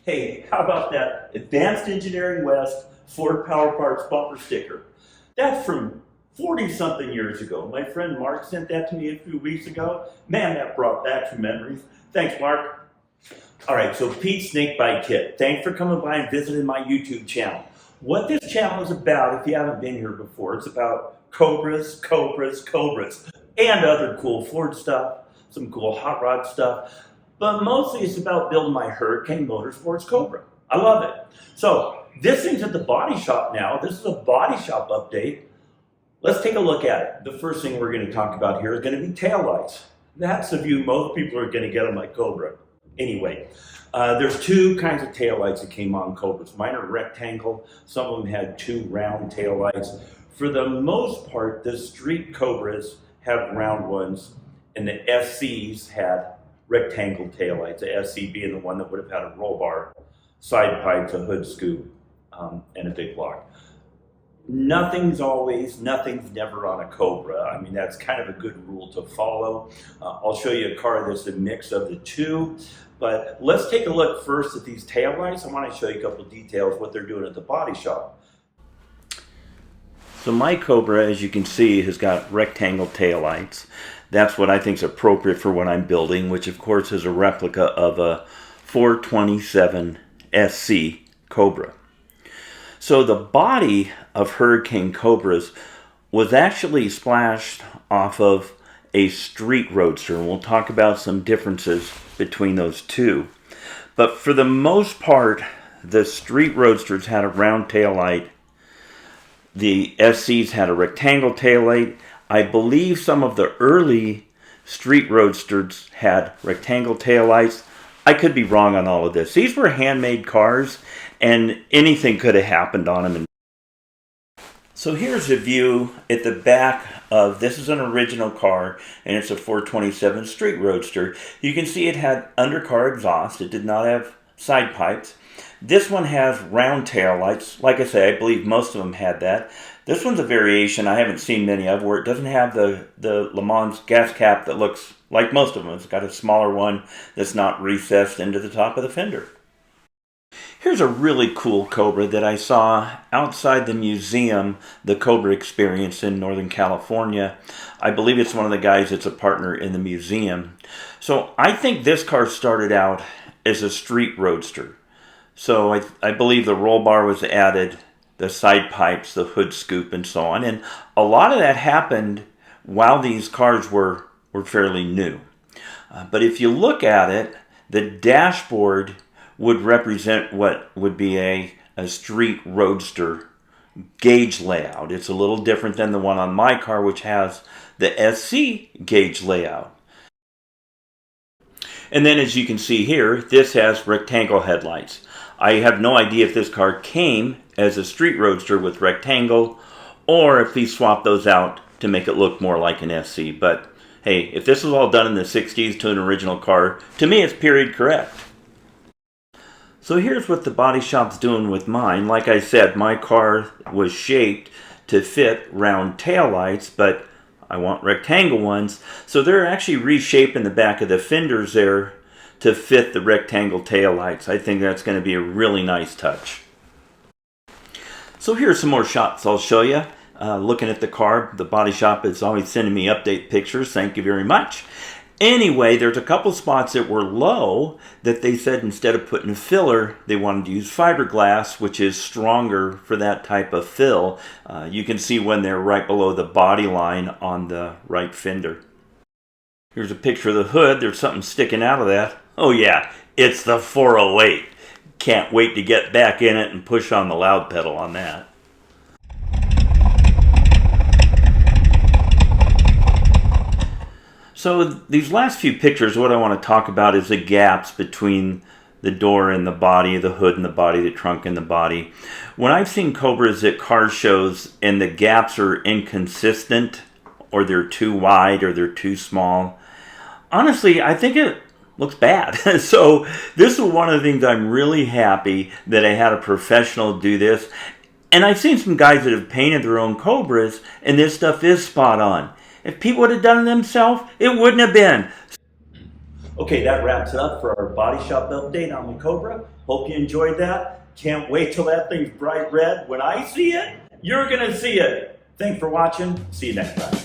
Hey, how about that Advanced Engineering West Ford Power Parts bumper sticker? That's from 40-something years ago. My friend Mark sent that to me a few weeks ago. Man, that brought back some memories. Thanks, Mark. All right, so Pete Snakebite Kit, thanks for coming by and visiting my YouTube channel. What this channel is about, if you haven't been here before, it's about Cobras, and other cool Ford stuff, some cool hot rod stuff. But mostly it's about building my Hurricane Motorsports Cobra. I love it. So this thing's at the body shop now. This is a body shop update. Let's take a look at it. The first thing we're going to talk about here is going to be taillights. That's the view most people are going to get on my Cobra. Anyway, there's two kinds of taillights that came on Cobras. Mine are rectangle. Some of them had two round taillights. For the most part, the street Cobras have round ones, and the SCs had rectangle taillights, the SC being the one that would have had a roll bar, side pipes, a hood scoop, and a big block. Nothing's never on a Cobra. I mean, that's kind of a good rule to follow. I'll show you a car that's a mix of the two, but let's take a look first at these taillights. I want to show you a couple of details, what they're doing at the body shop. So my Cobra, as you can see, has got rectangle taillights. That's what I think is appropriate for what I'm building, which of course is a replica of a 427 SC Cobra. So the body of Hurricane Cobras was actually splashed off of a street roadster, and we'll talk about some differences between those two. But for the most part, the street roadsters had a round taillight. The SCs had a rectangle taillight. I believe some of the early street roadsters had rectangle taillights. I could be wrong on all of this. These were handmade cars, and anything could have happened on them. So here's a view at the back of, this is an original car, and it's a 427 street roadster. You can see it had undercar exhaust. It did not have side pipes. This one has round tail lights. Like I say, I believe most of them had that. This one's a variation I haven't seen many of, where it doesn't have the Le Mans gas cap that looks like most of them. It's got a smaller one that's not recessed into the top of the fender. Here's a really cool Cobra that I saw outside the museum, the Cobra Experience in Northern California. I believe it's one of the guys that's a partner in the museum. So I think this car started out as a street roadster. So I believe the roll bar was added, the side pipes, the hood scoop, and so on. And a lot of that happened while these cars were fairly new. But if you look at it, the dashboard would represent what would be a street roadster gauge layout. It's a little different than the one on my car, which has the SC gauge layout. And then as you can see here, this has rectangle headlights. I have no idea if this car came as a street roadster with rectangle, or if he swapped those out to make it look more like an SC. But hey, if this was all done in the 60s to an original car, to me it's period correct. So here's what the body shop's doing with mine. Like I said, my car was shaped to fit round taillights, but I want rectangle ones. So they're actually reshaping the back of the fenders there to fit the rectangle taillights. I think that's going to be a really nice touch. So here's some more shots I'll show you. Looking at the car, the body shop is always sending me update pictures. Thank you very much. Anyway, there's a couple spots that were low that they said instead of putting a filler, they wanted to use fiberglass, which is stronger for that type of fill. You can see when they're right below the body line on the right fender. Here's a picture of the hood. There's something sticking out of that. Oh yeah, it's the 408. Can't wait to get back in it and push on the loud pedal on that. So these last few pictures, what I want to talk about is the gaps between the door and the body, the hood and the body, the trunk and the body. When I've seen Cobras at car shows and the gaps are inconsistent, or they're too wide or they're too small, honestly, I think it looks bad. So this is one of the things I'm really happy that I had a professional do this. And I've seen some guys that have painted their own Cobras, and this stuff is spot on. If people would have done it themselves, it wouldn't have been. Okay, that wraps it up for our body shop update on the Cobra. Hope you enjoyed that. Can't wait till that thing's bright red. When I see it, you're gonna see it. Thanks for watching. See you next time.